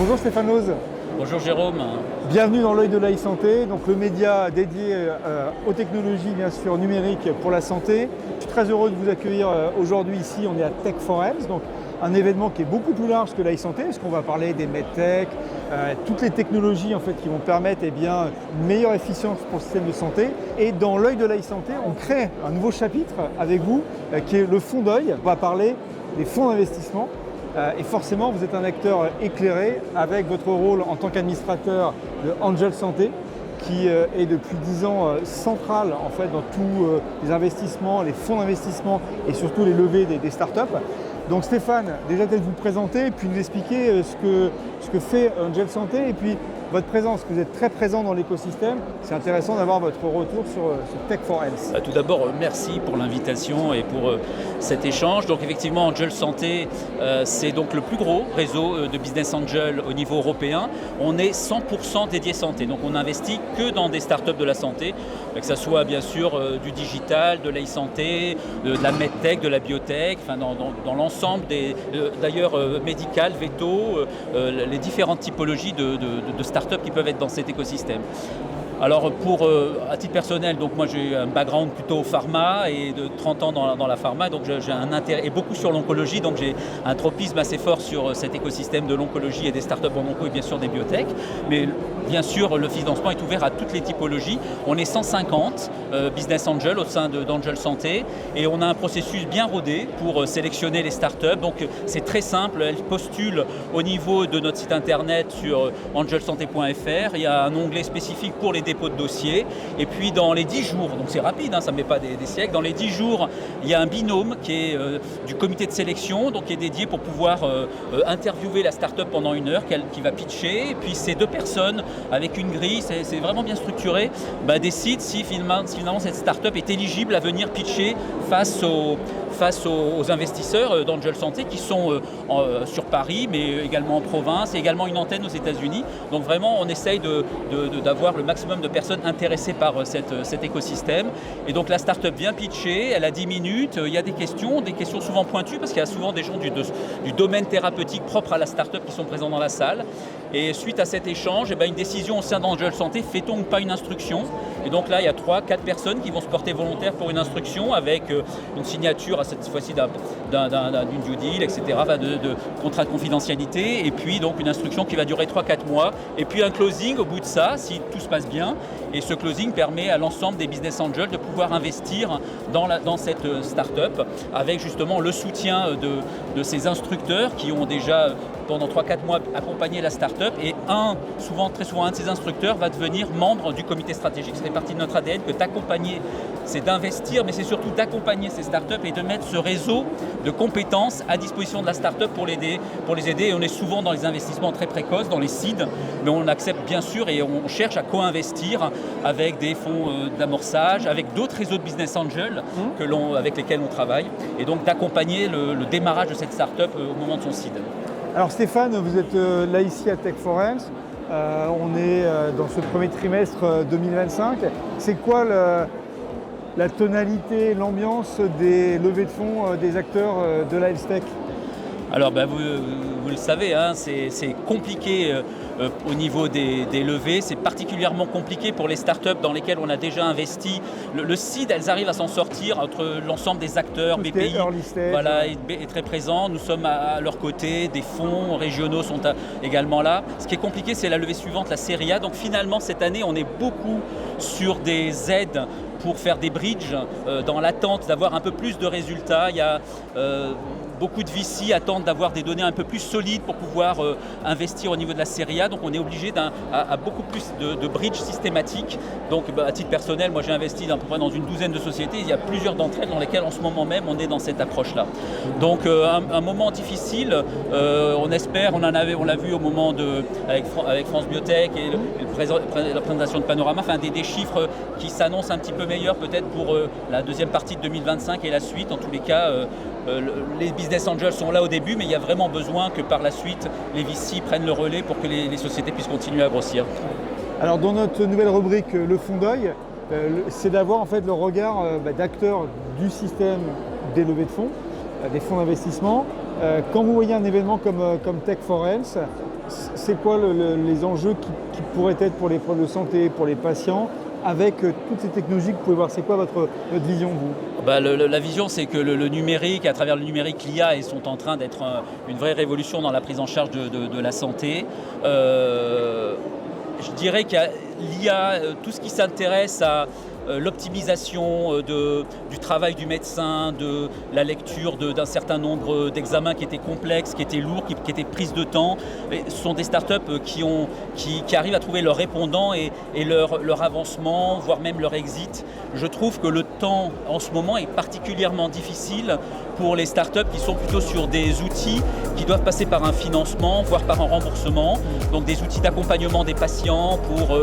Bonjour Stéphane Loz. Bonjour Jérôme. Bienvenue dans l'œil de l'e-santé, donc le média dédié aux technologies bien sûr numériques pour la santé. Je suis très heureux de vous accueillir aujourd'hui ici, on est à Tech for Health, donc un événement qui est beaucoup plus large que l'e-santé, puisqu'on va parler des medtech, toutes les technologies en fait, qui vont permettre une meilleure efficience pour le système de santé. Et dans l'œil de l'e-santé, on crée un nouveau chapitre avec vous, qui est le fonds d'œil. On va parler des fonds d'investissement. Et forcément, vous êtes un acteur éclairé avec votre rôle en tant qu'administrateur de Angel Santé, qui est depuis 10 ans central en fait, dans tous les investissements, les fonds d'investissement et surtout les levées des startups. Donc Stéphane, déjà peut-être vous présenter et puis nous expliquer ce que fait Angel Santé et puis votre présence, que vous êtes très présent dans l'écosystème. C'est intéressant d'avoir votre retour sur Tech for Health. Tout d'abord, merci pour l'invitation et pour cet échange. Donc effectivement, Angel Santé, c'est donc le plus gros réseau de business angel au niveau européen. On est 100% dédié santé. Donc on n'investit que dans des startups de la santé, que ce soit bien sûr du digital, de l'e-santé, de la medtech, de la biotech, enfin dans l'ensemble d'ailleurs médical, veto, les différentes typologies de startups qui peuvent être dans cet écosystème. Alors à titre personnel, donc moi j'ai un background plutôt pharma et de 30 ans dans la pharma, donc j'ai un intérêt et beaucoup sur l'oncologie, donc j'ai un tropisme assez fort sur cet écosystème de l'oncologie et des startups en onco et bien sûr des biotech. Mais bien sûr le financement est ouvert à toutes les typologies. On est 150 business angels au sein d'Angel Santé et on a un processus bien rodé pour sélectionner les startups. Donc c'est très simple, elles postulent au niveau de notre site internet sur angelsanté.fr. Il y a un onglet spécifique pour les dépôt de dossier et puis dans les 10 jours, donc c'est rapide, ça ne met pas des siècles, dans les 10 jours il y a un binôme qui est du comité de sélection, donc qui est dédié pour pouvoir interviewer la start-up pendant 1 heure qui va pitcher, et puis ces 2 personnes avec une grille, c'est vraiment bien structuré, décident si finalement cette start-up est éligible à venir pitcher face aux investisseurs d'Angel Santé qui sont sur Paris mais également en province et également une antenne aux États-Unis. Donc vraiment on essaye d'avoir le maximum de personnes intéressées par cet écosystème. Et donc la start-up vient pitcher, elle a 10 minutes, il y a des questions souvent pointues parce qu'il y a souvent des gens du domaine thérapeutique propre à la start-up qui sont présents dans la salle. Et suite à cet échange, une décision au sein d'Angel Santé, fait-on ou pas une instruction? Et donc là, il y a 3-4 personnes qui vont se porter volontaires pour une instruction avec une signature, à cette fois-ci d'une due deal, etc., de contrat de confidentialité, et puis donc une instruction qui va durer 3-4 mois, et puis un closing au bout de ça, si tout se passe bien. Et ce closing permet à l'ensemble des business angels de pouvoir investir dans cette start-up avec justement le soutien de ces instructeurs qui ont déjà pendant 3-4 mois accompagné la start-up, et très souvent un de ces instructeurs va devenir membre du comité stratégique. Ça fait partie de notre ADN que d'accompagner, c'est d'investir, mais c'est surtout d'accompagner ces start-up et de mettre ce réseau de compétences à disposition de la start-up pour les aider. Et on est souvent dans les investissements très précoces, dans les seeds, mais on accepte bien sûr et on cherche à co-investir avec des fonds d'amorçage, avec d'autres réseaux de business angels avec lesquels on travaille, et donc d'accompagner le démarrage de cette start-up au moment de son seed. Alors Stéphane, vous êtes là ici à Tech for Health. On est dans ce premier trimestre 2025. C'est quoi la tonalité, l'ambiance des levées de fonds des acteurs de la health tech? Alors vous le savez, c'est compliqué au niveau des levées, c'est particulièrement compliqué pour les startups dans lesquelles on a déjà investi. Le seed, elles arrivent à s'en sortir entre l'ensemble des acteurs, BPI est très présent, nous sommes à leur côté, des fonds régionaux sont également là. Ce qui est compliqué, c'est la levée suivante, la série A. Donc finalement cette année on est beaucoup sur des aides pour faire des bridges dans l'attente d'avoir un peu plus de résultats. Il y a beaucoup de VC attendent d'avoir des données un peu plus solides pour pouvoir investir au niveau de la série A. Donc on est obligé à beaucoup plus de bridge systématiques. Donc à titre personnel, moi j'ai investi à peu près dans une douzaine de sociétés. Il y a plusieurs d'entre elles dans lesquelles en ce moment même on est dans cette approche-là. Donc un moment difficile, on espère, on l'a vu au moment avec France Biotech et la présentation de Panorama, des chiffres qui s'annoncent un petit peu meilleurs peut-être pour la deuxième partie de 2025 et la suite. En tous les cas, les business angels sont là au début, mais il y a vraiment besoin que par la suite les VC prennent le relais pour que les sociétés puissent continuer à grossir. Alors dans notre nouvelle rubrique Le Fonds d'œil, c'est d'avoir en fait le regard d'acteurs du système des levées de fonds, des fonds d'investissement. Quand vous voyez un événement comme Tech for Health, c'est quoi les enjeux qui pourraient être pour les problèmes de santé, pour les patients, avec toutes ces technologies que vous pouvez voir? C'est quoi votre vision, vous? La vision, c'est que le numérique, à travers le numérique, l'IA, ils sont en train d'être une vraie révolution dans la prise en charge de la santé. Je dirais qu'il y a l'IA, tout ce qui s'intéresse à l'optimisation du travail du médecin, de la lecture d'un certain nombre d'examens qui étaient complexes, qui étaient lourds, qui étaient prises de temps. Et ce sont des startups qui arrivent à trouver leur répondant et leur avancement, voire même leur exit. Je trouve que le temps en ce moment est particulièrement difficile pour les startups qui sont plutôt sur des outils qui doivent passer par un financement, voire par un remboursement. Donc des outils d'accompagnement des patients pour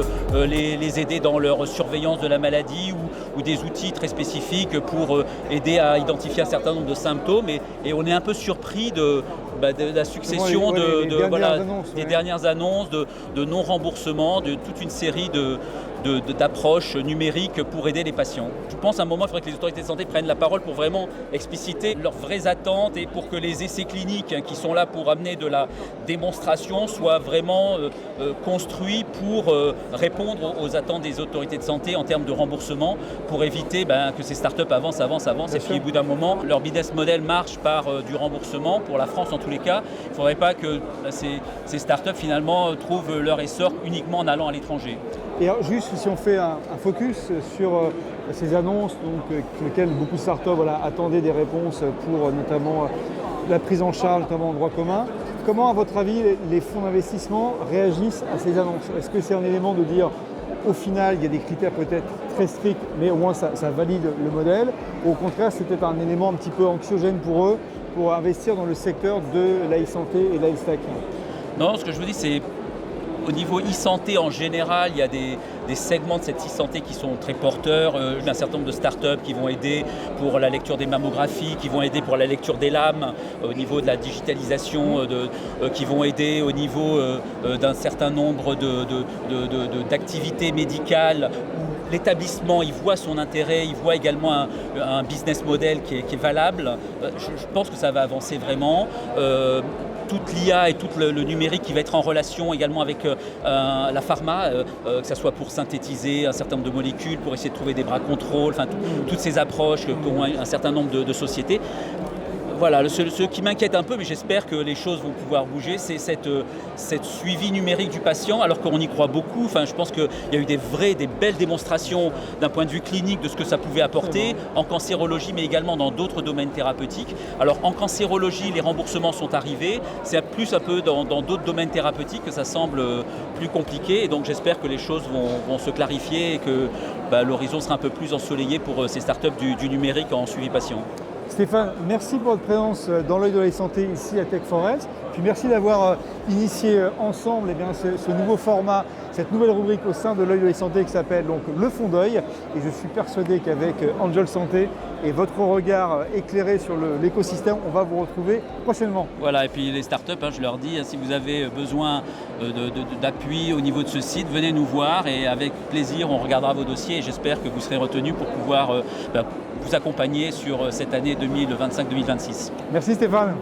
les aider dans leur surveillance de la maladie ou des outils très spécifiques pour aider à identifier un certain nombre de symptômes. Et on est un peu surpris de la succession des dernières annonces, de non-remboursement, de toute une série d'approches numériques pour aider les patients. Je pense à un moment, il faudrait que les autorités de santé prennent la parole pour vraiment expliciter leurs vraies attentes et pour que les essais cliniques qui sont là pour amener de la démonstration soient vraiment construits pour répondre aux attentes des autorités de santé en termes de remboursement, pour éviter que ces startups avancent et puis au bout d'un moment, leur business model marche par du remboursement. Pour la France, en tous les cas, il ne faudrait pas que ces startups finalement trouvent leur essor uniquement en allant à l'étranger. Et alors, juste si on fait un focus sur ces annonces sur lesquelles beaucoup de startups attendaient des réponses pour notamment la prise en charge, notamment en droit commun, comment à votre avis les fonds d'investissement réagissent à ces annonces? Est-ce que c'est un élément de dire au final il y a des critères peut-être très stricts mais au moins ça valide le modèle, ou au contraire c'est peut-être un élément un petit peu anxiogène pour eux pour investir dans le secteur de l'e-santé et de l'health tech? Non, ce que je vous dis c'est au niveau e-santé en général, il y a des segments de cette e-santé qui sont très porteurs. Un certain nombre de startups qui vont aider pour la lecture des mammographies, qui vont aider pour la lecture des lames, au niveau de la digitalisation, qui vont aider au niveau d'un certain nombre d'activités médicales. L'établissement, il voit son intérêt, il voit également un business model qui est valable. Je pense que ça va avancer vraiment. Toute l'IA et tout le numérique qui va être en relation également avec la pharma, que ce soit pour synthétiser un certain nombre de molécules, pour essayer de trouver des bras contrôle, toutes ces approches qu'ont un certain nombre de sociétés. Voilà, ce qui m'inquiète un peu, mais j'espère que les choses vont pouvoir bouger, c'est cette suivi numérique du patient, alors qu'on y croit beaucoup. Je pense qu'il y a eu des belles démonstrations d'un point de vue clinique de ce que ça pouvait apporter en cancérologie, mais également dans d'autres domaines thérapeutiques. Alors en cancérologie, les remboursements sont arrivés, c'est plus un peu dans d'autres domaines thérapeutiques que ça semble plus compliqué, et donc j'espère que les choses vont se clarifier et que l'horizon sera un peu plus ensoleillé pour ces startups du numérique en suivi patient. Stéphane, merci pour votre présence dans l'œil de la santé ici à Tech for Health. Puis merci d'avoir initié ensemble ce nouveau format, cette nouvelle rubrique au sein de l'œil de la santé qui s'appelle donc le fond d'œil. Et je suis persuadé qu'avec Angel Santé et votre regard éclairé sur l'écosystème, on va vous retrouver prochainement. Voilà, et puis les startups, je leur dis, si vous avez besoin d'appui au niveau de ce site, venez nous voir et avec plaisir, on regardera vos dossiers et j'espère que vous serez retenus pour pouvoir vous accompagner sur cette année 2025-2026. Merci Stéphane.